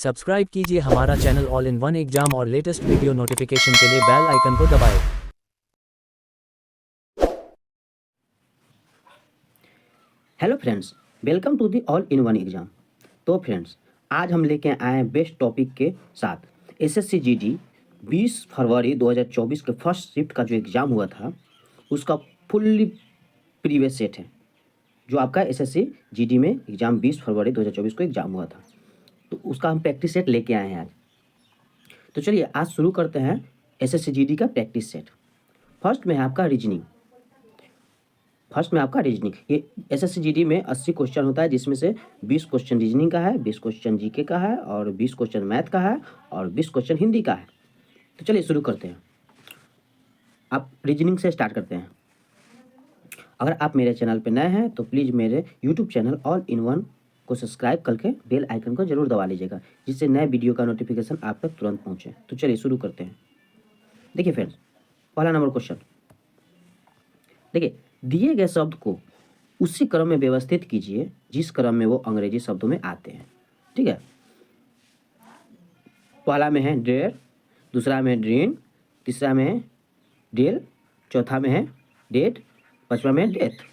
Subscribe कीजिए हमारा channel all in one exam और लेटेस्ट वीडियो नोटिफिकेशन के लिए बेल आइकन को दबाएं। Hello friends, welcome to the all in one exam. तो फ्रेंड्स, आज हम लेके आए हैं बेस्ट टॉपिक के साथ एसएससी जीडी 20 फरवरी 2024 के फर्स्ट शिफ्ट का जो एग्ज़ाम हुआ था उसका फुल्ली प्रीवियस सेट है। जो आपका एसएससी जीडी में एग्ज़ाम 20 फरवरी 2024 को एग्ज़ाम हुआ था, तो उसका हम प्रैक्टिस सेट लेके आए हैं आज। तो चलिए आज शुरू करते हैं एसएससी जीडी का प्रैक्टिस सेट। फर्स्ट में है आपका रीजनिंग। ये एसएससी जीडी में 80 क्वेश्चन होता है, जिसमें से 20 क्वेश्चन रीजनिंग का है, 20 क्वेश्चन जीके का है और 20 क्वेश्चन मैथ का है और 20 क्वेश्चन हिंदी का है। तो चलिए शुरू करते हैं। आप रीजनिंग से स्टार्ट करते हैं। अगर आप मेरे चैनल पर नए हैं तो प्लीज़ मेरे YouTube channel all in one को सब्सक्राइब करके बेल आइकन को जरूर दबा लीजिएगा, जिससे नए वीडियो का नोटिफिकेशन आप तक तुरंत पहुँचे। तो चलिए शुरू करते हैं। देखिए फ्रेंड्स, पहला नंबर क्वेश्चन। देखिए, दिए गए शब्द को उसी क्रम में व्यवस्थित कीजिए जिस क्रम में वो अंग्रेजी शब्दों में आते हैं। ठीक है, पहला में है डेयर, दूसरा में है ड्रीम, तीसरा में है डेल, चौथा में है डेट, पांचवा में है डेथ।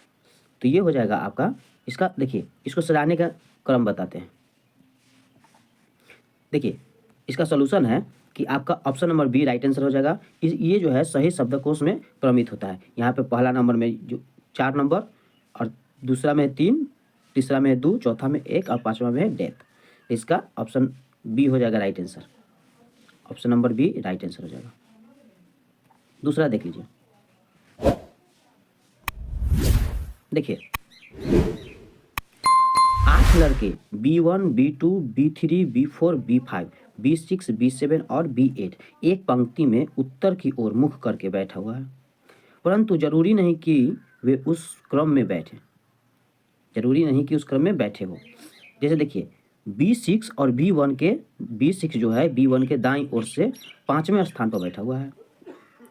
तो ये हो जाएगा आपका इसका। देखिए, इसको सजाने का क्रम बताते हैं। देखिए, इसका सोल्यूशन है कि आपका option number B right answer हो जाएगा। ये जो है सही शब्दकोश में क्रमित होता है। यहाँ पे पहला नंबर में जो 4 नंबर और दूसरा में 3, तीसरा में 2, चौथा में 1 और पांचवा में है डेथ। इसका ऑप्शन बी हो जाएगा right answer. Option number B right answer हो जाएगा। दूसरा देख लीजिए। देखिए, 8 लड़के B1, B2, B3, B4, B5, B6, B7 और B8 एक पंक्ति में उत्तर की ओर मुख करके बैठा हुआ है, परंतु जरूरी नहीं कि वे उस क्रम में बैठे। हो। जैसे देखिए, B6 और B1 के B6 जो है B1 के दाईं ओर से 5वें स्थान पर बैठा हुआ है।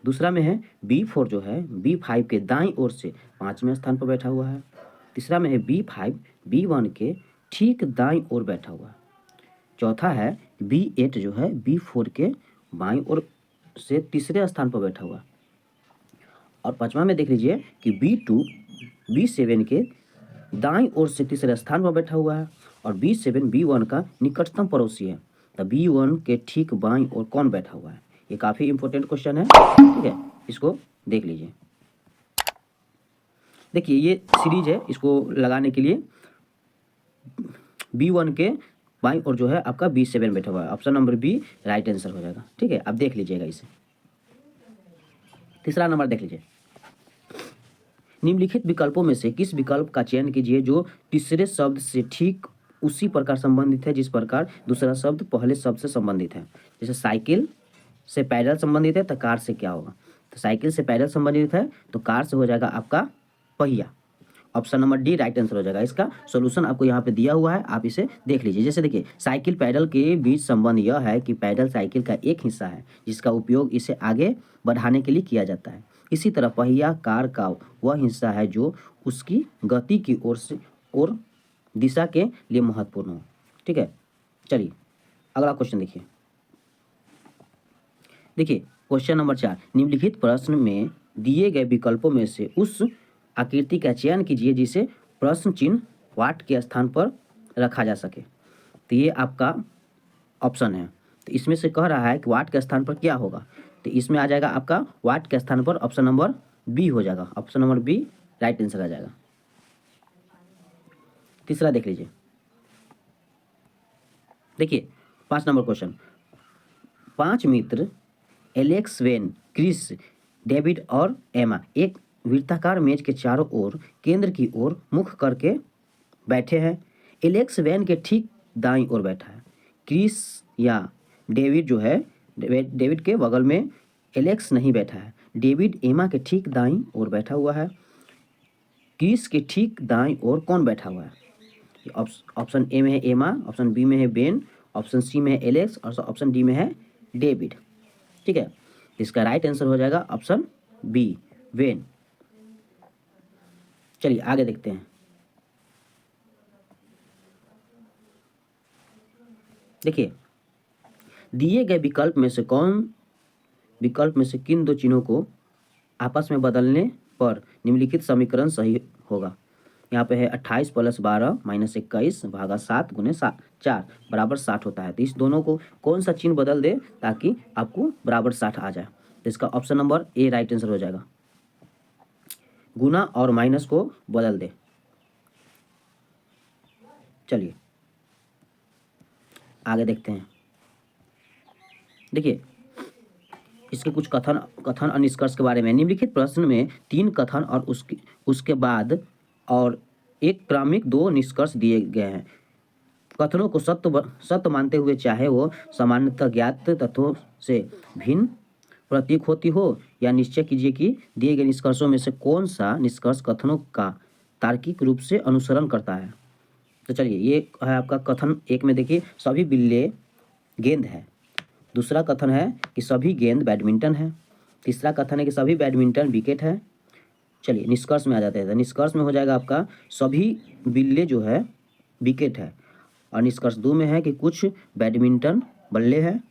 दूसरा में है B4 जो है B5 के दाईं ओर से 5वें स्थान पर बैठा हुआ है। तीसरा में है B5 B1 के ठीक दाईं ओर बैठा हुआ है। चौथा है B8 जो है B4 के बाईं ओर से तीसरे स्थान पर बैठा हुआ है। और पांचवा में देख लीजिए कि B2 B7 के दाईं ओर से तीसरे स्थान पर बैठा हुआ है और B7 B1 का निकटतम पड़ोसी है। तो B1 के ठीक बाईं ओर कौन बैठा हुआ है? ये काफ़ी इंपॉर्टेंट क्वेश्चन है। ठीक है, इसको देख लीजिए। देखिए, ये सीरीज है, इसको लगाने के लिए B1 के बाईं ओर जो है आपका B7 बैठा हुआ है। Option number B right answer हो जाएगा। ठीक है, अब देख लीजिएगा इसे। तीसरा नंबर देख लीजिए। निम्नलिखित विकल्पों में से किस विकल्प का चयन कीजिए जो तीसरे शब्द से ठीक उसी प्रकार संबंधित है जिस प्रकार दूसरा शब्द पहले शब्द से संबंधित है। जैसे साइकिल से पैदल संबंधित है तो कार से क्या होगा? तो साइकिल से पैदल संबंधित है तो कार से हो जाएगा आपका पहिया। Option number D right answer हो जाएगा। इसका सॉल्यूशन आपको यहाँ पे दिया हुआ है, आप इसे देख लीजिए। जैसे देखिए, साइकिल पैडल के बीच संबंध यह है कि पैडल साइकिल का एक हिस्सा है जिसका उपयोग इसे आगे बढ़ाने के लिए किया जाता है। इसी तरह पहिया कार का वह हिस्सा है जो उसकी गति की ओर दिशा के लिए महत्वपूर्ण हो। ठीक है, चलिए अगला क्वेश्चन देखिए। देखिए, क्वेश्चन नंबर 4। निम्नलिखित प्रश्न में दिए गए विकल्पों में से उस आकृति का चयन कीजिए जिसे प्रश्न चिन्ह वाट के स्थान पर रखा जा सके। तो ये आपका ऑप्शन है। तो इसमें से कह रहा है कि वाट के स्थान पर क्या होगा, तो इसमें आ जाएगा आपका वाट के स्थान पर ऑप्शन नंबर बी हो जाएगा। Option number B right answer आ जाएगा। तीसरा देख लीजिए। देखिए, 5 नंबर क्वेश्चन। 5 मित्र एलेक्स, वेन, क्रिस, डेविड और एमा एक वृत्ताकार मेज के चारों ओर केंद्र की ओर मुख करके बैठे हैं। एलेक्स वैन के ठीक दाईं ओर बैठा है। क्रिस या डेविड जो है डेविड के बगल में एलेक्स नहीं बैठा है। डेविड एमा के ठीक दाईं ओर बैठा हुआ है। क्रिस के ठीक दाईं ओर कौन बैठा हुआ है? ऑप्शन ए में है एमा, ऑप्शन बी में है बेन, ऑप्शन सी में है एलेक्स और ऑप्शन डी में है डेविड। ठीक है, इसका राइट आंसर हो जाएगा ऑप्शन बी वेन। चलिए आगे देखते हैं। देखिए, दिए गए विकल्प में से किन दो चिन्हों को आपस में बदलने पर निम्नलिखित समीकरण सही होगा। यहाँ पे है 28 + 12 - 21 भागा 7 गुने 4 बराबर 60 होता है। तो इस दोनों को कौन सा चिन्ह बदल दे ताकि आपको बराबर 60 आ जाए। तो इसका option number A right answer हो जाएगा। गुना और माइनस को बदल दे। चलिए आगे देखते हैं। देखिए इसके कुछ कथन और निष्कर्ष के बारे में। निम्नलिखित प्रश्न में 3 कथन और उसके बाद और एक क्रमिक 2 निष्कर्ष दिए गए हैं। कथनों को सत्य मानते हुए चाहे वो सामान्यतः ज्ञात तथ्यों से भिन्न प्रतीक होती हो, या निश्चय कीजिए कि दिए गए निष्कर्षों में से कौन सा निष्कर्ष कथनों का तार्किक रूप से अनुसरण करता है। तो चलिए ये है आपका कथन 1 में। देखिए सभी बिल्ले गेंद है। दूसरा कथन है कि सभी गेंद बैडमिंटन है। तीसरा कथन है कि सभी बैडमिंटन विकेट है। चलिए निष्कर्ष में आ जाते हैं। निष्कर्ष में हो जाएगा आपका सभी बिल्ले जो है विकेट है, और निष्कर्ष 2 में है कि कुछ बैडमिंटन बल्ले हैं।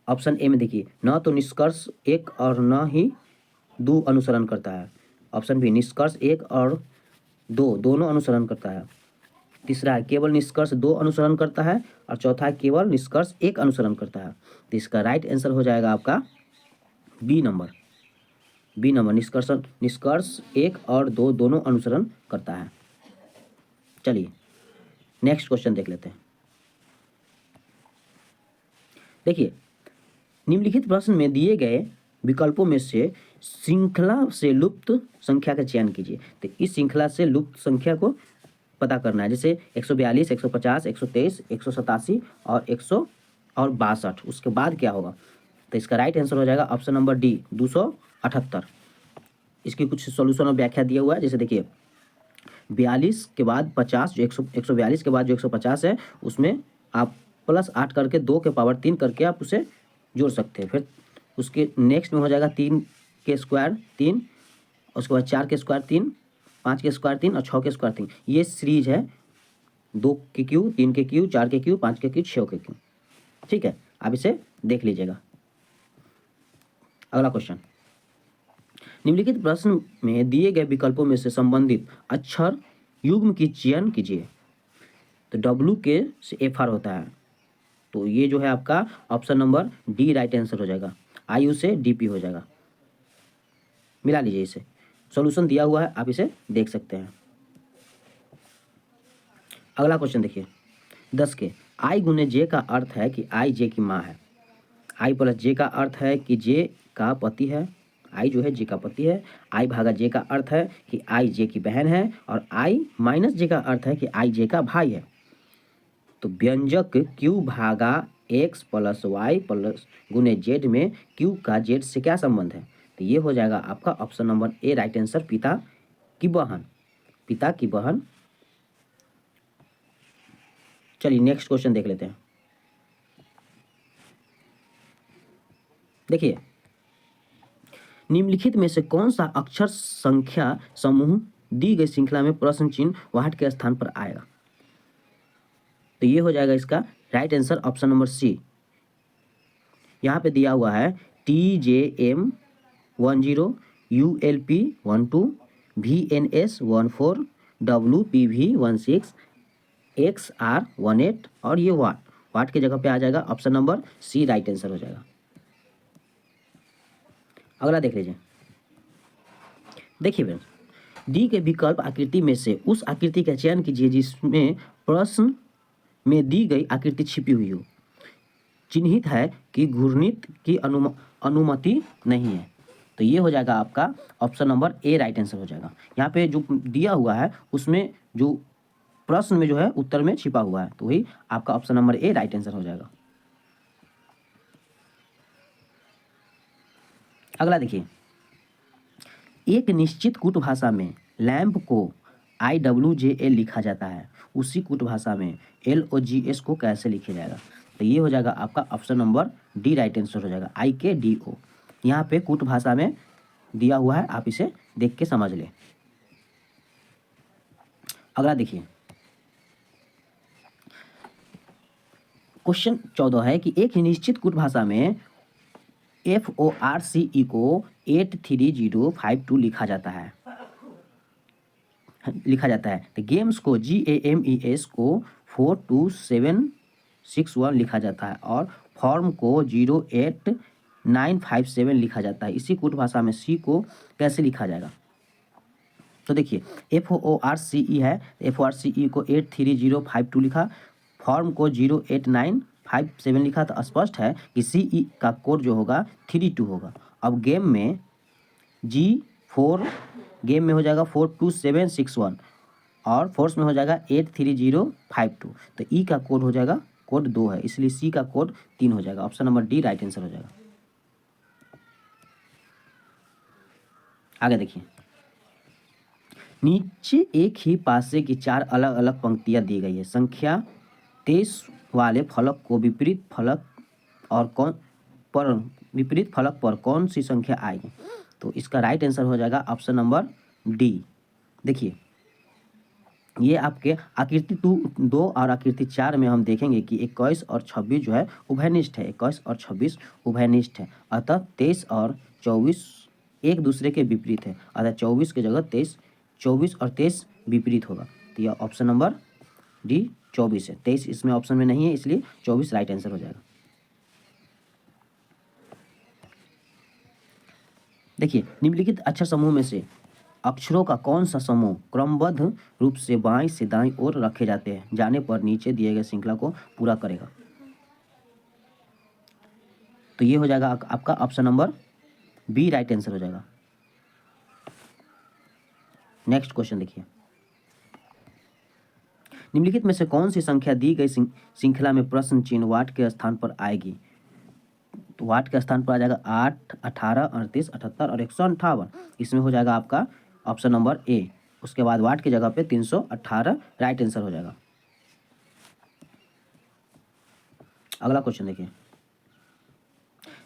ऑप्शन ए में देखिए न तो निष्कर्ष 1 और न ही 2 अनुसरण करता है। ऑप्शन बी निष्कर्ष 1 और 2 दोनों अनुसरण करता है। तीसरा है केवल निष्कर्ष 2 अनुसरण करता है, और चौथा है केवल निष्कर्ष 1 अनुसरण करता है। तो इसका राइट आंसर हो जाएगा आपका बी नंबर। निष्कर्ष 1 और 2 दोनों अनुसरण करता है। चलिए नेक्स्ट क्वेश्चन देख लेते हैं। देखिए निम्नलिखित प्रश्न में दिए गए विकल्पों में से श्रृंखला से लुप्त संख्या का चयन कीजिए। तो इस श्रृंखला से लुप्त संख्या को पता करना है। जैसे 142, 150, 123, 187 और 162। उसके बाद क्या होगा। तो इसका राइट आंसर हो जाएगा ऑप्शन नंबर डी 278। इसकी कुछ सॉल्यूशन और व्याख्या दिया हुआ है। जैसे देखिए 42 के बाद 50 जो 142 के बाद जो 150 है उसमें आप +8 करके 2 के पावर 3 करके आप उसे जोड़ सकते हैं। फिर उसके नेक्स्ट में हो जाएगा 3 के स्क्वायर 3, उसके बाद 4 के स्क्वायर 3, 5 के स्क्वायर 3 और 6 के स्क्वायर 3। ये सीरीज है 2 के क्यू, 3 के क्यू, 4 के क्यू, 5 के क्यू, 6 के क्यू। ठीक है, आप इसे देख लीजिएगा। अगला क्वेश्चन, निम्नलिखित प्रश्न में दिए गए विकल्पों में से संबंधित अक्षर युग्म की चयन कीजिए। तो W के से FR होता है, तो ये जो है आपका option number D right answer हो जाएगा। IU से DP हो जाएगा। मिला लीजिए इसे, सॉल्यूशन दिया हुआ है, आप इसे देख सकते हैं। अगला क्वेश्चन देखिए 10 के I गुने J का अर्थ है कि I J की माँ है। I + J का अर्थ है कि J का पति है। I जो है J का पति है। I भागा J का अर्थ है कि I J की बहन है, और I - J का अर्थ है कि I J का भाई है। तो व्यंजक Q भागा X + Y गुने Z में Q का Z से क्या संबंध है। तो ये हो जाएगा आपका option number A right answer, पिता की बहन। चलिए नेक्स्ट क्वेश्चन देख लेते हैं। देखिए निम्नलिखित में से कौन सा अक्षर संख्या समूह दी गई श्रृंखला में प्रश्न चिन्ह वाट के स्थान पर आएगा। तो ये हो जाएगा इसका right answer option number C. यहाँ पे दिया हुआ है TJM 10, ULP 12, VNS 14, WPV 16, XR 18, और ये वाट के जगह पे आ जाएगा option number C right answer हो जाएगा। अगला देख लीजिए। देखिए फ्रेंड्स, दी के विकल्प आकृति में से उस आकृति का चयन कीजिए जिसमें प्रश्न में दी गई आकृति छिपी हुई हो। चिन्हित है कि घूर्णित की अनुमति नहीं है। तो ये हो जाएगा आपका option number A right answer हो जाएगा। यहाँ पे जो दिया हुआ है उसमें जो प्रश्न में जो है उत्तर में छिपा हुआ है, तो वही आपका option number A right answer हो जाएगा। अगला देखिए, एक निश्चित कूट भाषा में लैंप को IWJL लिखा जाता है, उसी कूट भाषा में LOGS को कैसे लिखा जाएगा। तो ये हो जाएगा आपका option number D right answer हो जाएगा, IKDO। यहाँ पे कूट भाषा में दिया हुआ है, आप इसे देख के समझ लें। अगला देखिए, क्वेश्चन 14 है कि एक निश्चित कूट भाषा में FORCE को 83052 लिखा जाता है। तो गेम्स को GAMES को 42761 लिखा जाता है और फॉर्म को 08957 लिखा जाता है। इसी कूट भाषा में C को कैसे लिखा जाएगा? तो देखिए FORCE है, FORCE को 83052 लिखा, फॉर्म को 08957 लिखा, तो स्पष्ट है कि CE का कोड जो होगा 32 होगा। अब गेम में गेम में हो जाएगा 42761 और फोर्स में हो जाएगा 83052, तो ई का कोड हो जाएगा कोड 2 है, इसलिए सी का कोड 3 हो जाएगा। Option number D right answer हो जाएगा। आगे देखिए, नीचे एक ही पासे की 4 अलग अलग पंक्तियां दी गई है। संख्या 23 वाले फलक को विपरीत फलक पर कौन सी संख्या आएगी? तो इसका राइट आंसर हो जाएगा ऑप्शन नंबर डी। देखिए, ये आपके आकृति 2 और आकृति 4 में हम देखेंगे कि 21 और 26 जो है उभयनिष्ठ है। 21 और 26 उभयनिष्ठ है, अतः 23 और 24 एक दूसरे के विपरीत है, अतः 24 की जगह 24 और 23 विपरीत होगा। तो यह ऑप्शन नंबर डी 24 है। 23 इसमें ऑप्शन में नहीं है, इसलिए 24 राइट आंसर हो जाएगा। देखिए, निम्नलिखित अक्षर समूह में से अक्षरों का कौन सा समूह क्रमबद्ध रूप से बाईं से दाईं ओर रखे जाते हैं, जाने पर नीचे दिए गए श्रृंखला को पूरा करेगा? तो ये हो जाएगा आपका option number B right answer हो जाएगा। नेक्स्ट क्वेश्चन देखिए, निम्नलिखित में से कौन सी संख्या दी गई श्रृंखला में प्रश्न चिन्ह वाट के स्थान पर आएगी? तो वाट के स्थान पर आ जाएगा 8, 18, 38, 78 और 158। इसमें हो जाएगा आपका ऑप्शन नंबर ए। उसके बाद वाट की जगह पे 318 राइट आंसर हो जाएगा। अगला क्वेश्चन देखिए,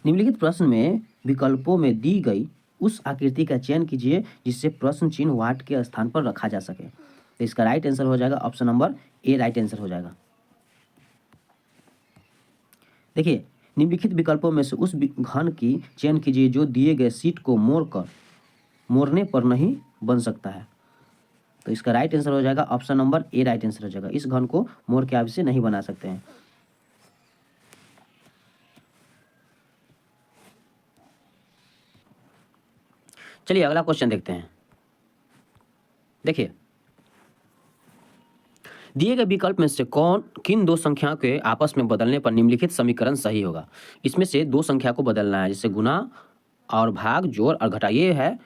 निम्नलिखित प्रश्न में विकल्पों में दी गई उस आकृति का चयन कीजिए जिससे प्रश्न चिन्ह वाट के स्थान पर रखा जा सके। तो इसका राइट आंसर हो जाएगा option number A right answer हो जाएगा। देखिए, निम्नलिखित विकल्पों में से उस घन की चयन कीजिए जो दिए गए सीट को मोड़ने पर नहीं बन सकता है। तो इसका राइट आंसर हो जाएगा option number A right answer हो जाएगा। इस घन को मोड़ के आप इसे नहीं बना सकते हैं। चलिए अगला क्वेश्चन देखते हैं। देखिए, दिए गए विकल्प में से किन दो संख्याओं के आपस में बदलने पर निम्नलिखित समीकरण सही होगा? इसमें से दो संख्या को बदलना है, जैसे गुना और भाग, जोड़ और घटा, ये है।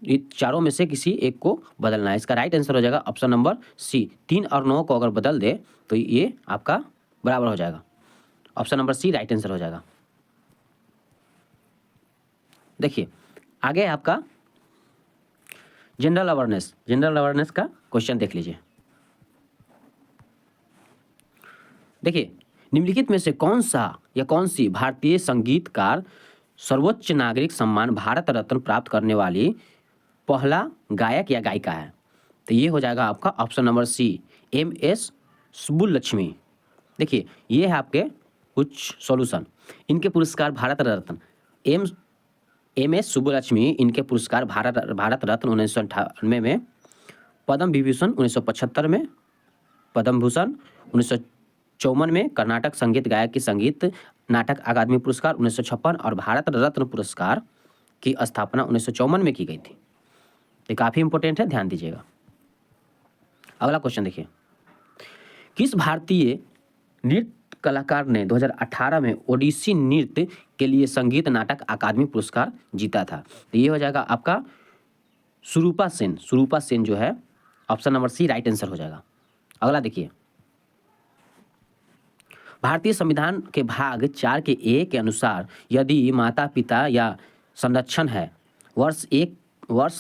ये चारों में से किसी एक को बदलना है। इसका राइट आंसर हो जाएगा ऑप्शन नंबर सी। 3 और 9 को अगर बदल दे तो ये आपका बराबर हो जाएगा। Option number C right answer हो जाएगा। देखिए, आगे आपका जनरल अवेयरनेस का क्वेश्चन देख लीजिए। देखिए, निम्नलिखित में से कौन सी भारतीय संगीतकार सर्वोच्च नागरिक सम्मान भारत रत्न प्राप्त करने वाली पहला गायक या गायिका है? तो ये हो जाएगा आपका option number C, MS Subbulakshmi. देखिए, ये है आपके कुछ सॉल्यूशन। इनके पुरस्कार भारत रत्न, MS सुब्बुलक्ष्मी, इनके पुरस्कार भारत रत्न 1998 में, पद्म विभूषण 1975 में, पद्म भूषण 1954 में, कर्नाटक संगीत गायक की संगीत नाटक अकादमी पुरस्कार 1956 और भारत रत्न पुरस्कार की स्थापना 1954 में की गई थी। ये काफ़ी इंपॉर्टेंट है, ध्यान दीजिएगा। अगला क्वेश्चन देखिए, किस भारतीय नृत्य कलाकार ने 2018 में ओडिसी नृत्य के लिए संगीत नाटक अकादमी पुरस्कार जीता था? तो ये हो जाएगा आपका सुरूपा सेन जो है, option number C right answer हो जाएगा। अगला देखिए, भारतीय संविधान के भाग 4 के ए के अनुसार यदि माता पिता या संरक्षण है वर्ष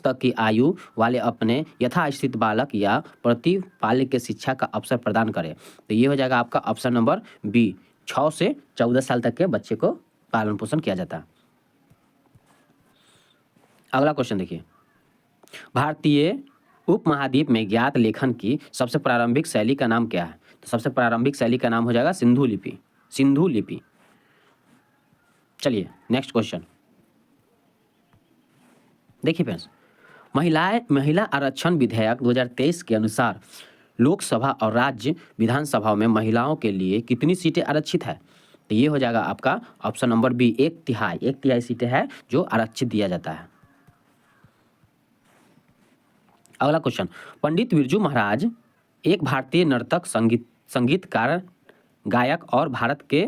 तक की आयु वाले अपने यथास्थित बालक या प्रतिपालक के शिक्षा का अवसर प्रदान करें, तो ये हो जाएगा आपका ऑप्शन नंबर बी। 6 से 14 साल तक के बच्चे को पालन पोषण किया जाता है। अगला क्वेश्चन देखिए, भारतीय उपमहाद्वीप में ज्ञात लेखन की सबसे प्रारंभिक शैली का नाम क्या है? तो सबसे प्रारंभिक शैली का नाम हो जाएगा सिंधु लिपि। सिंधु लिपि। चलिए नेक्स्ट क्वेश्चन देखिए फ्रेंड्स, महिला आरक्षण विधेयक 2023 के अनुसार लोकसभा और राज्य विधानसभाओं में महिलाओं के लिए कितनी सीटें आरक्षित है? तो ये हो जाएगा आपका ऑप्शन नंबर बी, 1/3 सीटें हैं जो आरक्षित दिया जाता है। अगला क्वेश्चन, पंडित बिरजू महाराज एक भारतीय नर्तक, संगीतकार, गायक और भारत के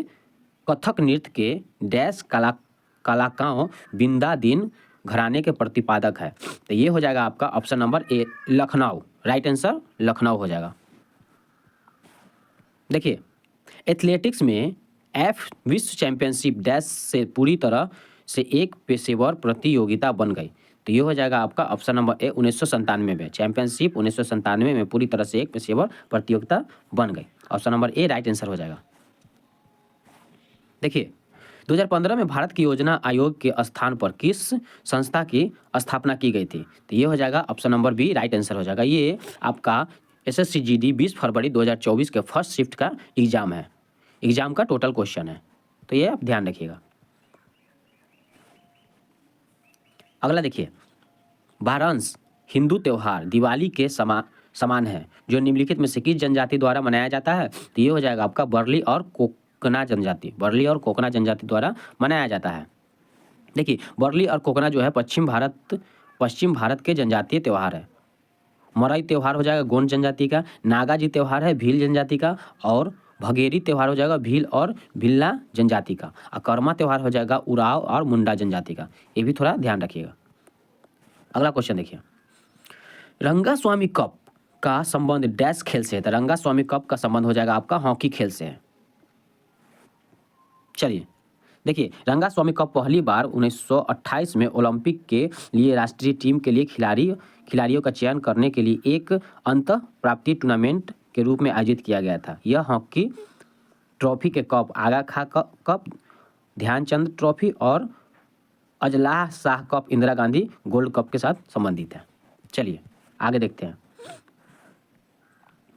कथक नृत्य के डैश कलाकारों बिंदादीन घराने के प्रतिपादक है। तो ये हो जाएगा आपका option number A, Lucknow. Right answer Lucknow हो जाएगा। देखिए, एथलेटिक्स में एफ विश्व चैंपियनशिप डैश से पूरी तरह से एक पेशेवर प्रतियोगिता बन गई। तो ये हो जाएगा आपका ऑप्शन नंबर ए, 1997 में चैंपियनशिप 1997 में पूरी तरह से एक पेशेवर प्रतियोगिता बन गई। Option number A right answer हो जाएगा। देखिए, 2015 में भारत की योजना आयोग के स्थान पर किस संस्था की स्थापना की गई थी? तो ये हो जाएगा option number B right answer हो जाएगा। ये आपका एसएससी जीडी 20 फरवरी 2024 के फर्स्ट शिफ्ट का एग्जाम है, एग्जाम का टोटल क्वेश्चन है, तो ये आप ध्यान रखिएगा। अगला देखिए, वारांस हिंदू त्योहार दिवाली के समान है जो निम्नलिखित में से किस जनजाति द्वारा मनाया जाता है? तो ये हो जाएगा आपका बर्ली और कोकना जनजाति द्वारा मनाया जाता है। देखिए, बर्ली और कोकना जो है पश्चिम भारत के जनजातीय त्यौहार है। मरई त्यौहार हो जाएगा गोंड जनजाति का, नागा जी त्यौहार है भील जनजाति का, और भगेरी त्यौहार हो जाएगा भील और भिल्ला जनजाति का, और कर्मा त्यौहार हो जाएगा उराव और मुंडा जनजाति का। ये भी थोड़ा ध्यान रखिएगा। अगला क्वेश्चन देखिए, रंगास्वामी कप का संबंध डैश खेल से है? तो रंगास्वामी कप का संबंध हो जाएगा आपका हॉकी खेल से है। चलिए देखिए, रंगास्वामी कप पहली बार 1928 में ओलंपिक के लिए राष्ट्रीय टीम के लिए खिलाड़ियों का चयन करने के लिए एक अंतः प्राप्ति टूर्नामेंट के रूप में आयोजित किया गया था। यह हॉकी ट्रॉफी के cup Aga Khan cup, Dhyanchand trophy और Azlan Shah cup, Indira Gandhi gold cup के साथ संबंधित है। चलिए आगे देखते हैं।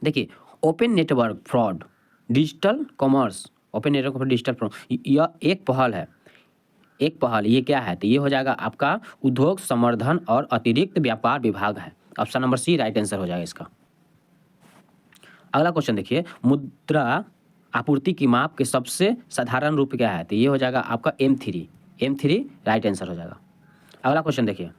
देखिए, open network fraud digital commerce, open network for digital fraud, यह एक पहल है। ये क्या है? तो ये हो जाएगा आपका उद्योग संवर्धन और अतिरिक्त व्यापार विभाग है। Option number C right answer हो जाएगा इसका। अगला क्वेश्चन देखिए, मुद्रा आपूर्ति की माप के सबसे साधारण रूप क्या है? तो ये हो जाएगा आपका M3 राइट आंसर हो जाएगा। अगला क्वेश्चन देखिए,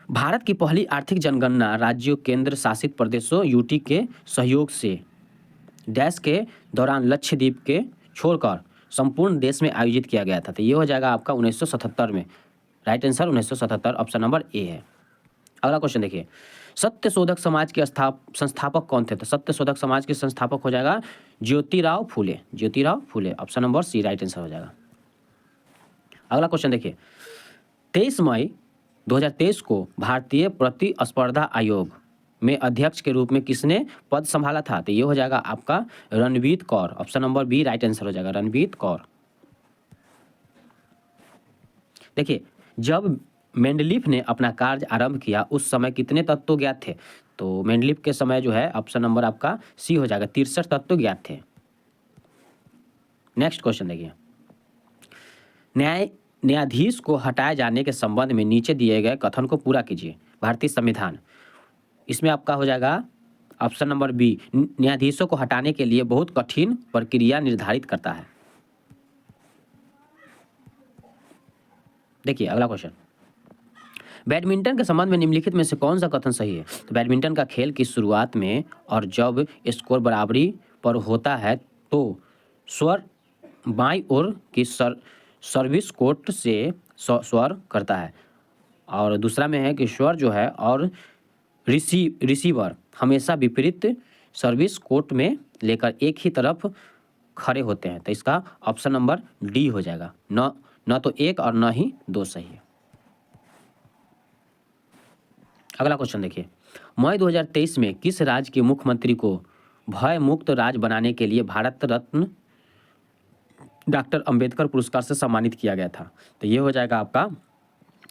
भारत की पहली आर्थिक जनगणना राज्यों केंद्र शासित प्रदेशों यूटी के सहयोग से डैश के दौरान लक्षद्वीप के छोड़कर संपूर्ण देश में आयोजित किया गया था। तो ये हो जाएगा आपका 1977 में। Right answer 1977 option number A है। अगला क्वेश्चन देखिए, सत्यशोधक समाज के संस्थापक कौन थे? तो सत्यशोधक समाज के संस्थापक हो जाएगा Jyotirao Phule. Option number C right answer हो जाएगा। अगला क्वेश्चन देखिए, 23 मई 2023 को भारतीय प्रतिस्पर्धा आयोग में अध्यक्ष के रूप में किसने पद संभाला था? तो ये हो जाएगा आपका Ranvir Kaur. Option number B right answer हो जाएगा, रणवीर कौर। देखिए, जब मेंडलीफ ने अपना कार्य आरंभ किया उस समय कितने तत्व ज्ञात थे? तो मेंडलीफ के समय जो है ऑप्शन नंबर आपका सी हो जाएगा, 63 तत्व ज्ञात थे। नेक्स्ट क्वेश्चन देखिए, न्यायाधीश को हटाए जाने के संबंध में नीचे दिए गए कथन को पूरा कीजिए। भारतीय संविधान, इसमें आपका हो जाएगा ऑप्शन नंबर बी, न्यायाधीशों को हटाने के लिए बहुत कठिन प्रक्रिया निर्धारित करता है। देखिए अगला क्वेश्चन, बैडमिंटन के संबंध में निम्नलिखित में से कौन सा कथन सही है? तो बैडमिंटन का खेल की शुरुआत में और जब स्कोर बराबरी पर होता है तो स्वर बाईं ओर की सर्विस कोर्ट से स्वर करता है, और दूसरा में है कि स्वर जो है और रिसीवर हमेशा विपरीत सर्विस कोर्ट में लेकर एक ही तरफ खड़े होते हैं। तो इसका ऑप्शन नंबर डी हो जाएगा, न तो एक और न ही दो सही है। अगला क्वेश्चन देखिए, मई 2023 में किस राज्य के मुख्यमंत्री को भय मुक्त राज्य बनाने के लिए भारत रत्न डॉक्टर अंबेडकर पुरस्कार से सम्मानित किया गया था? तो ये हो जाएगा आपका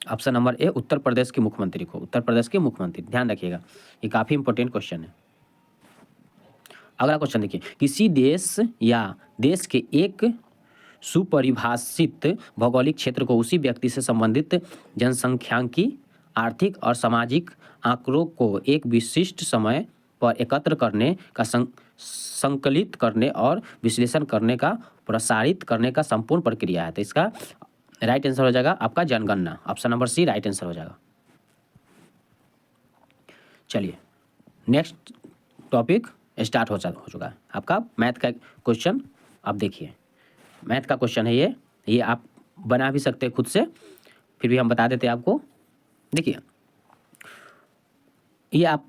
option number A, Uttar Pradesh के मुख्यमंत्री। ध्यान रखिएगा, ये काफ़ी इंपॉर्टेंट क्वेश्चन है। अगला क्वेश्चन देखिए, किसी देश या देश के एक सुपरिभाषित भौगोलिक क्षेत्र को उसी व्यक्ति से संबंधित जनसंख्यांकी, आर्थिक और सामाजिक आंकड़ों को एक विशिष्ट समय पर एकत्र करने का संकलित करने और विश्लेषण करने का, प्रसारित करने का संपूर्ण प्रक्रिया है। तो इसका राइट आंसर हो जाएगा आपका जनगणना। Option number C right answer हो जाएगा। चलिए नेक्स्ट टॉपिक स्टार्ट हो चुका है आपका मैथ का क्वेश्चन। अब देखिए मैथ का क्वेश्चन है ये आप बना भी सकते हैं खुद से, फिर भी हम बता देते हैं आपको। देखिए ये आप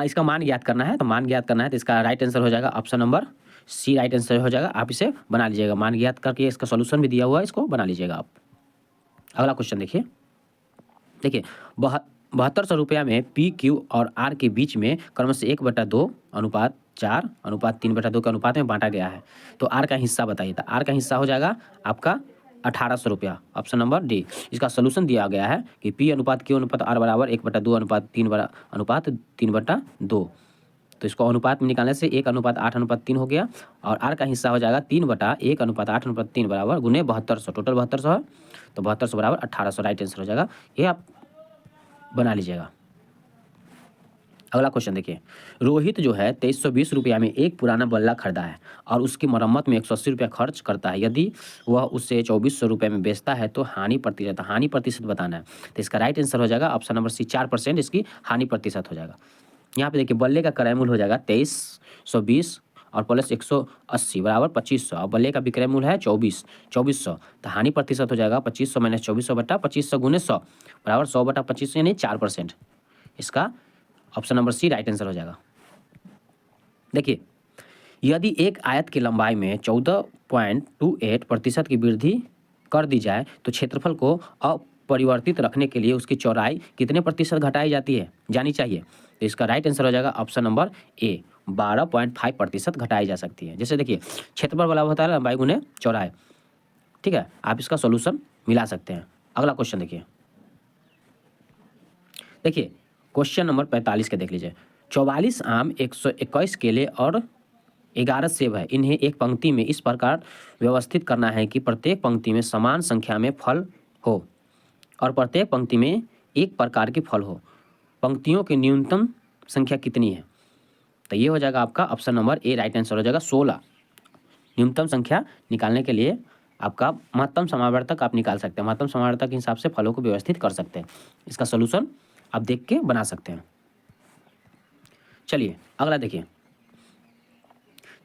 इसका मान ज्ञात करना है, तो मान ज्ञात करना है तो इसका राइट आंसर हो जाएगा option number C right answer हो जाएगा। आप इसे बना लीजिएगा, मान ज्ञात करके इसका सॉल्यूशन भी दिया हुआ है, इसको बना लीजिएगा आप। अगला क्वेश्चन देखिए 7200 रुपया में पी क्यू और आर के बीच में क्रमशः 1/2 अनुपात 4 अनुपात 3/2 के अनुपात में बांटा गया है। तो आर का हिस्सा बताइए। तो आर का हिस्सा हो जाएगा आपका 1800 रुपया। Option number D. इसका सोल्यूशन दिया गया है कि पी अनुपात क्यू अनुपात आर बराबर 1/2 अनुपात 3/2। तो इसको अनुपात में निकालने से 1:8:3 हो गया और आर का हिस्सा हो जाएगा 3/1:8:3 बराबर गुने 7200। टोटल 7200 है, तो 7200 बराबर 1800 राइट आंसर हो जाएगा। ये आप बना लीजिएगा। अगला क्वेश्चन देखिए, रोहित जो है 2320 रुपया में एक पुराना बल्ला खरीदा है और उसकी मरम्मत में 180 रुपया खर्च करता है। यदि वह उसे 2400 रुपये में बेचता है तो हानि प्रतिशत बताना है। तो इसका राइट आंसर हो जाएगा ऑप्शन नंबर सी 4% इसकी हानि प्रतिशत हो जाएगा। यहाँ पे देखिए बल्ले का क्रय मूल्य हो जाएगा 2320 और प्लस 180 बराबर 2500 और बल्ले का विक्रय मूल्य है 2400। तो हानि प्रतिशत हो जाएगा 2500 माइनस 2400 बटा 2500 गुने 100 बराबर 100 बटा 2500 यानी 4%। इसका option number C right answer हो जाएगा। देखिए यदि एक आयत की लंबाई में 14.28% की वृद्धि कर दी जाए तो क्षेत्रफल को अपरिवर्तित रखने के लिए उसकी चौड़ाई कितने प्रतिशत घटाई जानी चाहिए। तो इसका राइट आंसर हो जाएगा ऑप्शन नंबर ए 12.5% घटाई जा सकती है। जैसे देखिए क्षेत्रफल वाला होता है लंबाई गुने चौड़ाई, ठीक है, आप इसका सॉल्यूशन मिला सकते हैं। अगला क्वेश्चन देखिए क्वेश्चन नंबर 45 के देख लीजिए। 44 आम, 121 केले और 11 सेब है। इन्हें एक पंक्ति में इस प्रकार व्यवस्थित करना है कि प्रत्येक पंक्ति में समान संख्या में फल हो और प्रत्येक पंक्ति में एक प्रकार के फल हो। पंक्तियों की न्यूनतम संख्या कितनी है। तो ये हो जाएगा आपका option number A right answer हो जाएगा 16। न्यूनतम संख्या निकालने के लिए आपका महत्तम समावर्तक आप निकाल सकते हैं, महत्तम समावर्तक के हिसाब से फलों को व्यवस्थित कर सकते हैं। इसका सोल्यूशन आप देख के बना सकते हैं। चलिए अगला देखिए,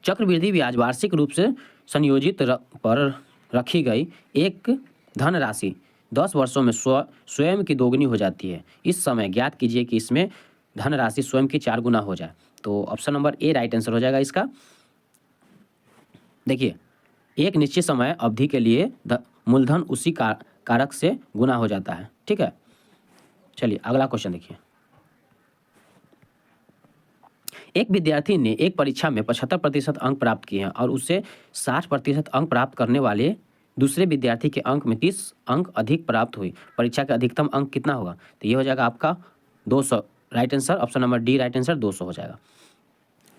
चक्रवृद्धि ब्याज वार्षिक रूप से संयोजित पर रखी गई एक धनराशि 10 वर्षों में स्वयं की दोगुनी हो जाती है। इस समय ज्ञात कीजिए कि इसमें धनराशि स्वयं की 4 गुना हो जाए। तो option number A right answer हो जाएगा इसका। देखिए एक निश्चित समय अवधि के लिए मूलधन उसी कारक से गुना हो जाता है, ठीक है। चलिए अगला क्वेश्चन देखिए, एक विद्यार्थी ने एक परीक्षा में 75% अंक प्राप्त किए हैं और उसे 60% अंक प्राप्त करने वाले दूसरे विद्यार्थी के अंक में 30 अंक अधिक प्राप्त हुई। परीक्षा का अधिकतम अंक कितना होगा। तो ये हो जाएगा आपका 200 right answer. Option number D right answer 200 हो जाएगा।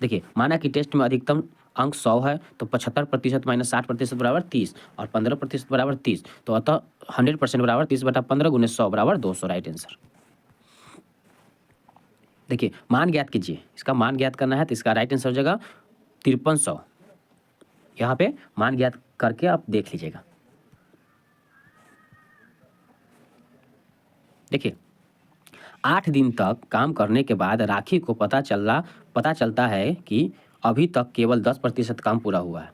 देखिए माना कि टेस्ट में अधिकतम अंक 100 है तो 75% माइनस 60% बराबर 30 और 15% बराबर 30, तो अतः 100% बराबर 30/15 गुने 100 बराबर 200 राइट आंसर। देखिए मान ज्ञात कीजिए, इसका मान ज्ञात करना है तो इसका राइट आंसर हो जाएगा 5300। यहाँ पे मान ज्ञात करके आप देख लीजिएगा। देखिए 8 दिन तक काम करने के बाद राखी को पता चलता है कि अभी तक केवल 10% काम पूरा हुआ है।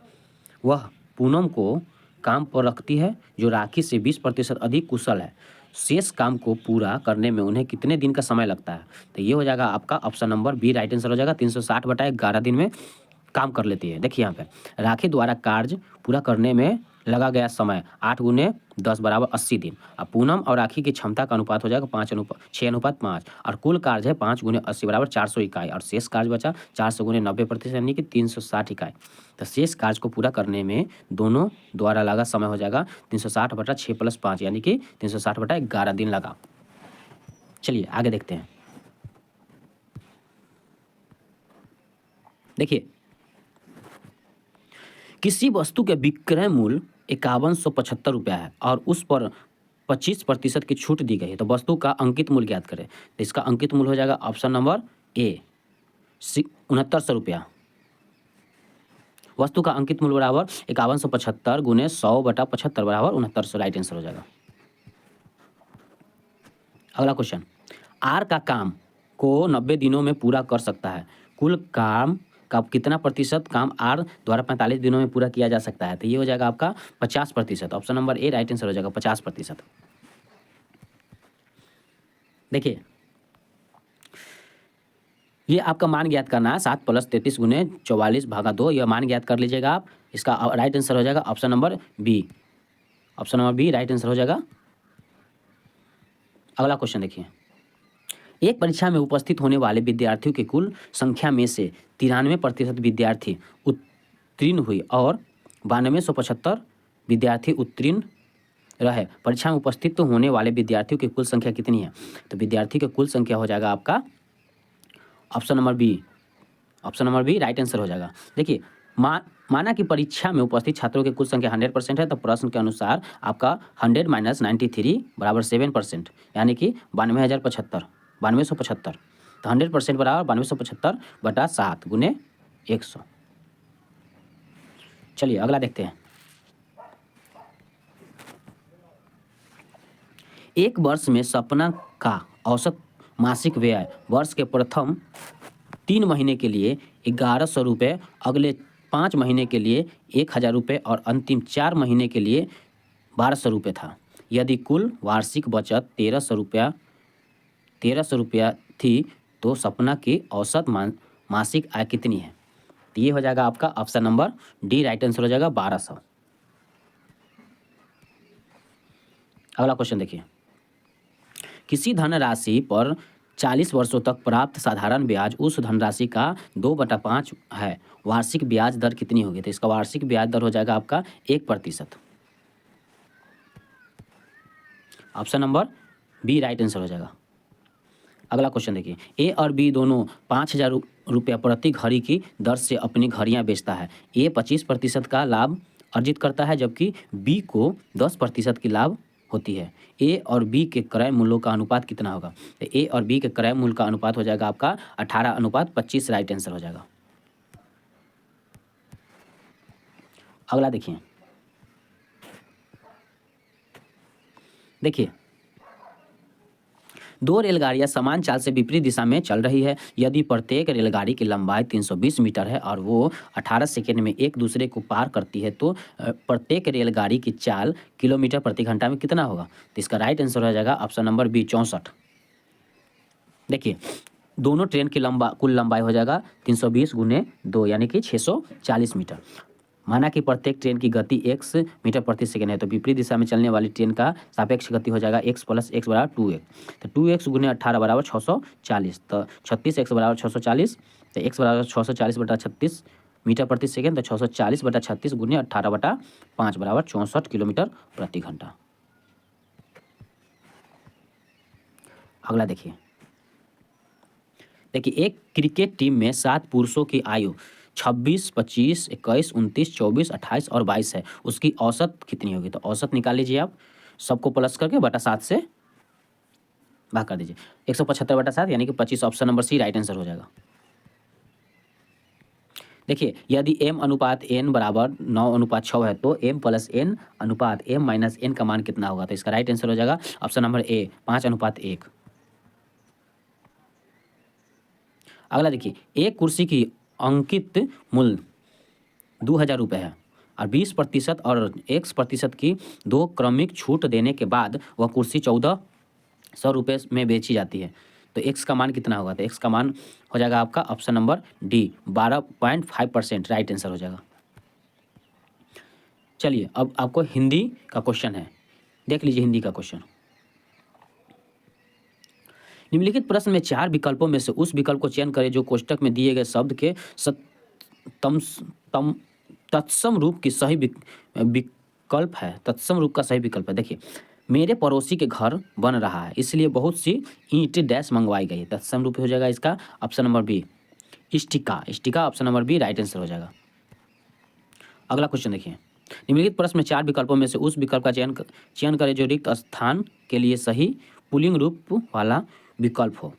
वह पूनम को काम पर रखती है जो राखी से 20% अधिक कुशल है। शेष काम को पूरा करने में उन्हें कितने दिन का समय लगता है। तो ये हो जाएगा आपका option number B right answer हो जाएगा। 360/11 दिन में काम कर लेती है। देखिए यहाँ पे राखी द्वारा कार्य पूरा करने में लगा गया समय 8 गुने 10 बराबर 80 दिन। अब पूनम और राखी की क्षमता का अनुपात हो जाएगा 6:5 और कुल कार्य है 5 गुने 80 बराबर 400 इकाई और शेष कार्य बचा 400 गुने 90% यानी कि 360 इकाई। तो शेष कार्य को पूरा करने में दोनों द्वारा लगा समय हो जाएगा 360/6 + 5 यानी कि 360/11 दिन लगा। चलिए आगे देखते हैं। देखिए किसी वस्तु के विक्रय मूल्य 5175 रुपया है और उस पर 25% की छूट दी गई है, तो वस्तु का अंकित मूल्य ज्ञात करें। तो इसका अंकित मूल्य हो जाएगा ऑप्शन नंबर ए 6900 रुपया। वस्तु का अंकित मूल्य बराबर 5175 गुने 100/75 बराबर 6900, राइट आंसर हो जाएगा। अगला क्वेश्चन, आर का काम को 90 दिनों में पूरा कर सकता है, कुल काम का कितना प्रतिशत काम आर द्वारा 45 दिनों में पूरा किया जा सकता है? तो ये हो जाएगा आपका 50%, option number A right answer हो जाएगा 50%। देखिए ये आपका मान ज्ञात करना है, 7 + 33 गुने 44/2, यह मान ज्ञात कर लीजिएगा आप। इसका राइट आंसर हो जाएगा option number B, option number B right answer हो जाएगा। अगला क्वेश्चन देखिए, एक परीक्षा में उपस्थित होने वाले विद्यार्थियों की कुल संख्या में से 93% विद्यार्थी उत्तीर्ण हुई और 9275 विद्यार्थी उत्तीर्ण रहे। परीक्षा में उपस्थित होने वाले विद्यार्थियों की कुल संख्या कितनी है? तो विद्यार्थी की कुल संख्या हो जाएगा आपका option number B, option number B right answer हो जाएगा। देखिए माना कि परीक्षा में उपस्थित छात्रों की कुल संख्या 100% है, तो प्रश्न के अनुसार आपका 100 - 93 बराबर 7%, यानी कि 92,075, 9275। तो 100% बराबर 9275/7 गुने 100। चलिए अगला देखते हैं। एक वर्ष में सपना का औसत मासिक व्यय वर्ष के प्रथम 3 महीने के लिए 1100 रुपये, अगले 5 महीने के लिए 1000 रुपये और अंतिम 4 महीने के लिए 1200 रुपये था। यदि कुल वार्षिक बचत 1300 रुपया थी तो सपना की औसत मासिक आय कितनी है? तो ये हो जाएगा आपका option number D right answer हो जाएगा 1200। अगला क्वेश्चन देखिए, किसी धनराशि पर 40 वर्षों तक प्राप्त साधारण ब्याज उस धनराशि का 2/5 है, वार्षिक ब्याज दर कितनी होगी? तो इसका वार्षिक ब्याज दर हो जाएगा आपका 1%, option number B right answer हो जाएगा। अगला क्वेश्चन देखिए, ए और बी दोनों 5000 रुपया प्रति घड़ी की दर से अपनी घड़ियां बेचता है। ए 25% का लाभ अर्जित करता है जबकि बी को 10% की लाभ होती है। ए और बी के क्रय मूल्यों का अनुपात कितना होगा? तो ए और बी के क्रय मूल्य का अनुपात हो जाएगा आपका 18:25, राइट आंसर हो जाएगा। अगला देखिए, दो रेलगाड़ियां समान चाल से विपरीत दिशा में चल रही है। यदि प्रत्येक रेलगाड़ी की लंबाई 320 मीटर है और वो 18 सेकेंड में एक दूसरे को पार करती है तो प्रत्येक रेलगाड़ी की चाल किलोमीटर प्रति घंटा में कितना होगा? तो इसका राइट आंसर हो जाएगा ऑप्शन नंबर बी 64। देखिए दोनों ट्रेन की कुल लंबाई हो जाएगा 320 गुने 2 यानी कि 640 मीटर। माना कि प्रत्येक ट्रेन की गति x मीटर प्रति सेकेंड है, तो विपरीत दिशा में चलने वाली ट्रेन का सापेक्ष गति हो जाएगा x + x बराबर 2x। तो 2x गुने 18 बराबर 640, तो 36x बराबर 640, तो x बराबर 640/36 मीटर प्रति सेकेंड, तो 640/36 गुने 18/5 बराबर 64 किलोमीटर प्रति घंटा। अगला देखिए, एक क्रिकेट टीम में 7 पुरुषों की आयु 26, 25, 21, 29, 24, 28 और 22 है। उसकी औसत कितनी होगी? तो औसत निकाल लीजिए आप, सबको प्लस करके /7 से भाग कर दीजिए। 175/7 यानी कि 25, option number C right answer हो जाएगा। देखिए यदि m/n बराबर 9/6 है तो m + n/m - n का मान कितना होगा? तो इसका राइट आंसर हो जाएगा ऑप्शन नंबर ए 5/1। अगला देखिए, एक कुर्सी की अंकित मूल्य 2000 रुपये है और 20% और x% की 2 क्रमिक छूट देने के बाद वह कुर्सी 1400 रुपये में बेची जाती है, तो x का मान कितना होगा? तो x का मान हो जाएगा आपका option number D 12.5%, right answer हो जाएगा। चलिए अब आपको हिंदी का क्वेश्चन है, देख लीजिए हिंदी का क्वेश्चन। निम्नलिखित प्रश्न में 4 विकल्पों में से उस विकल्प को चयन करें जो कोष्ठक में दिए गए शब्द के तत्सम रूप की सही विकल्प है। तत्सम रूप का सही विकल्प है। देखिए, मेरे पड़ोसी के घर बन रहा है इसलिए बहुत सी ईंट डैश मंगवाई गई। तत्सम रूप हो जाएगा इसका ऑप्शन नंबर बी इष्टिका। इष्टिका option number B right answer हो जाएगा। अगला क्वेश्चन देखिए, निम्नलिखित प्रश्न में 4 विकल्पों में से उस विकल्प का चयन करें जो रिक्त स्थान के लिए सही पुल्लिंग रूप वाला विकल्प हो।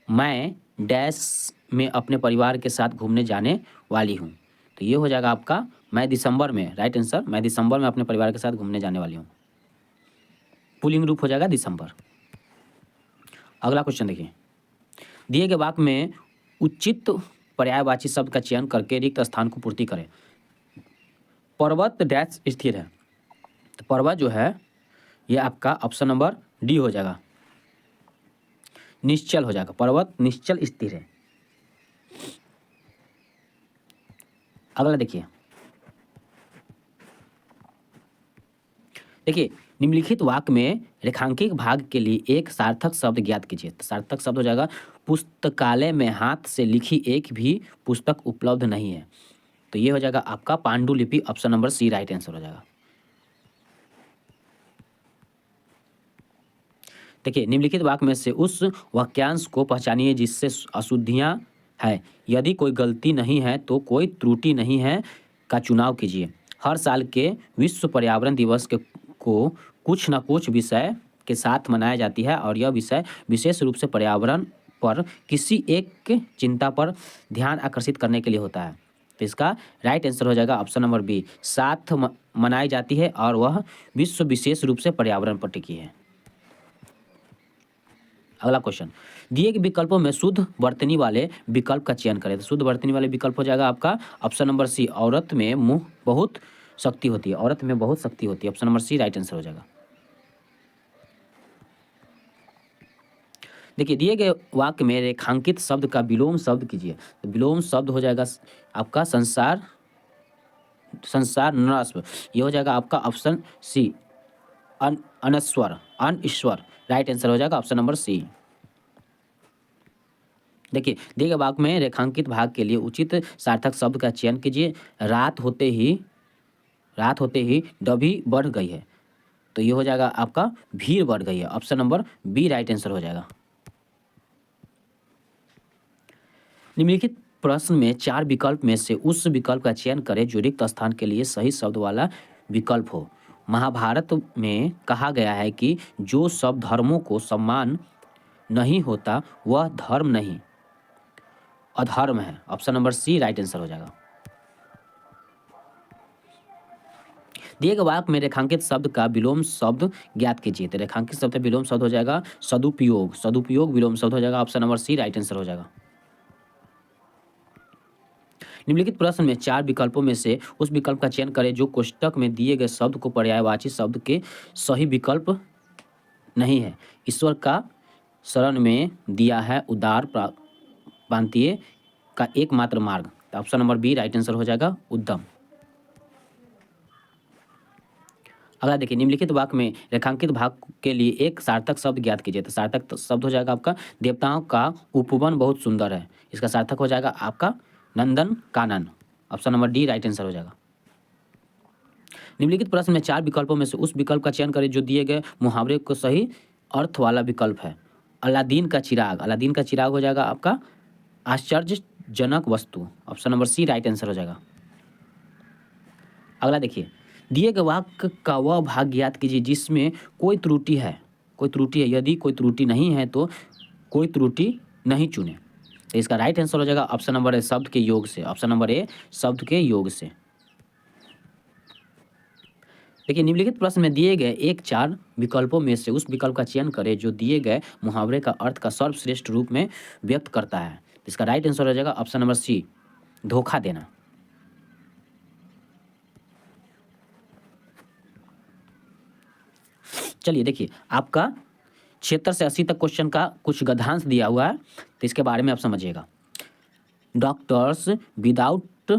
मैं डैश में अपने परिवार के साथ घूमने जाने वाली हूँ। तो ये हो जाएगा आपका मैं दिसंबर में, राइट आंसर, मैं दिसंबर में अपने परिवार के साथ घूमने जाने वाली हूँ। पुल्लिंग रूप हो जाएगा दिसंबर। अगला क्वेश्चन देखिए, दिए गए वाक्य में उचित पर्यायवाची शब्द का चयन करके रिक्त स्थान को पूर्ति करें। पर्वत डैश स्थिर है, तो पर्वत जो है ये आपका ऑप्शन नंबर डी हो जाएगा, निश्चल हो जाएगा, पर्वत निश्चल स्थिर है। अगला देखिए, निम्नलिखित वाक्य में रेखांकित भाग के लिए एक सार्थक शब्द ज्ञात कीजिए। तो सार्थक शब्द हो जाएगा पुस्तकालय में हाथ से लिखी एक भी पुस्तक उपलब्ध नहीं है। तो ये हो जाएगा आपका पांडुलिपि, option number C right answer हो जाएगा। देखिए, निम्नलिखित वाक्य में से उस वाक्यांश को पहचानिए जिससे अशुद्धियां है। यदि कोई गलती नहीं है तो कोई त्रुटि नहीं है का चुनाव कीजिए। हर साल के विश्व पर्यावरण दिवस को कुछ न कुछ विषय के साथ मनाया जाती है और यह विषय विशेष रूप से पर्यावरण पर किसी एक चिंता पर ध्यान आकर्षित करने के लिए होता है। तो इसका राइट आंसर हो जाएगा ऑप्शन नंबर बी, साथ मनाई जाती है और वह विश्व विशेष रूप से पर्यावरण पर टिकी है। अगला क्वेश्चन, दिए गए विकल्पों में शुद्ध वर्तनी वाले विकल्प का चयन करें। तो शुद्ध वर्तनी वाले विकल्प हो जाएगा आपका ऑप्शन नंबर सी, औरत में मुंह बहुत शक्ति होती है, औरत में बहुत शक्ति होती है, option number C right answer हो जाएगा। देखिए, दिए गए वाक्य में रेखांकित शब्द का विलोम शब्द कीजिए। तो विलोम शब्द हो जाएगा आपका संसार नरस्व, ये हो जाएगा आपका ऑप्शन सी अनस्वर अनईश्वर, राइट आंसर हो जाएगा ऑप्शन नंबर सी। देखिए, दिए गए वाक्य में रेखांकित भाग के लिए उचित सार्थक शब्द का चयन कीजिए। रात होते ही डभी बढ़ गई है। तो ये हो जाएगा आपका भीड़ बढ़ गई है, option number B right answer हो जाएगा। निम्नलिखित प्रश्न में 4 विकल्प में से उस विकल्प का चयन करें जो रिक्त स्थान के लिए सही शब्द वाला विकल्प हो। महाभारत में कहा गया है कि जो सब धर्मों को सम्मान नहीं होता वह धर्म नहीं अधर्म है, option number C right answer हो जाएगा। दिए गए वाक्य में रेखांकित शब्द का विलोम शब्द ज्ञात कीजिए। तो रेखांकित शब्द का विलोम शब्द हो जाएगा सदुपयोग विलोम शब्द हो जाएगा, option number C right answer हो जाएगा। निम्नलिखित प्रश्न में 4 विकल्पों में से उस विकल्प का चयन करें जो कोष्ठक में दिए गए शब्द को पर्यायवाची शब्द के सही विकल्प नहीं है। ईश्वर का शरण में दिया है उदार प्रांतीय का एकमात्र मार्ग, तो option number B right answer हो जाएगा उद्यम। अगला देखिए, निम्नलिखित वाक्य में रेखांकित भाग के लिए एक सार्थक शब्द ज्ञात कीजिए। तो सार्थक शब्द हो जाएगा आपका देवताओं का उपवन बहुत सुंदर है, इसका सार्थक हो जाएगा आपका Nandan Kanan, option number D right answer हो जाएगा। निम्नलिखित प्रश्न में 4 विकल्पों में से उस विकल्प का चयन करें जो दिए गए मुहावरे को सही अर्थ वाला विकल्प है। अलादीन का चिराग हो जाएगा आपका आश्चर्यजनक वस्तु, option number C right answer हो जाएगा। अगला देखिए, दिए गए वाक्य का वह भाग ज्ञात कीजिए जिसमें कोई त्रुटि है। यदि कोई त्रुटि नहीं है तो कोई त्रुटि नहीं चुने। तो इसका राइट आंसर हो जाएगा ऑप्शन नंबर ए शब्द के योग से, ऑप्शन नंबर ए शब्द के योग से। देखिए, निम्नलिखित प्रश्न में दिए गए 4 विकल्पों में से उस विकल्प का चयन करें जो दिए गए मुहावरे का अर्थ का सर्वश्रेष्ठ रूप में व्यक्त करता है। इसका राइट आंसर हो जाएगा ऑप्शन नंबर सी धोखा देना। चलिए देखिए, आपका 76 से 80 तक क्वेश्चन का कुछ गद्यांश दिया हुआ है, तो इसके बारे में आप समझिएगा। डॉक्टर्स विदाउट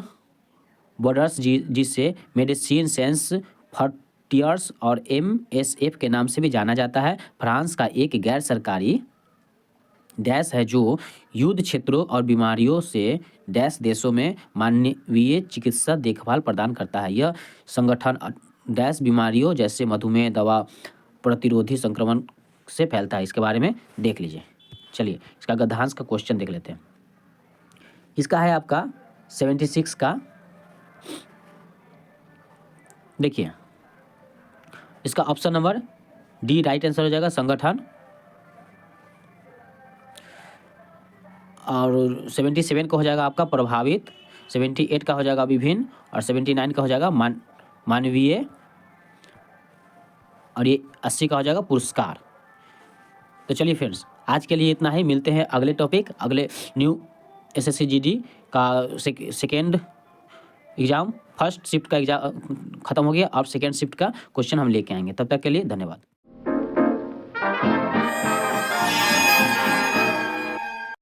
बॉर्डर्स जिसे मेडिसिन सेंस फ्रंटियर्स और MSF के नाम से भी जाना जाता है, फ्रांस का एक गैर सरकारी डैश है जो युद्ध क्षेत्रों और बीमारियों से डैश देशों में मानवीय चिकित्सा देखभाल प्रदान करता है। यह संगठन डैश बीमारियों जैसे मधुमेह दवा प्रतिरोधी संक्रमण से फैलता है, इसके बारे में देख लीजिए। चलिए, इसका गद्यांश का क्वेश्चन देख लेते हैं। इसका है आपका 76 का देखिए इसका option number D right answer हो जाएगा, संगठन। और 77 का हो जाएगा आपका प्रभावित, 78 का हो जाएगा विभिन्न, और 79 का हो जाएगा मानवीय, और ये 80 का हो जाएगा पुरस्कार। तो चलिए फ्रेंड्स, आज के लिए इतना ही। मिलते हैं अगले टॉपिक, अगले न्यू एसएससी जीडी का सेकेंड एग्ज़ाम। फर्स्ट शिफ्ट का एग्ज़ाम ख़त्म हो गया, अब सेकेंड शिफ्ट का क्वेश्चन हम लेके आएंगे। तब तक के लिए धन्यवाद।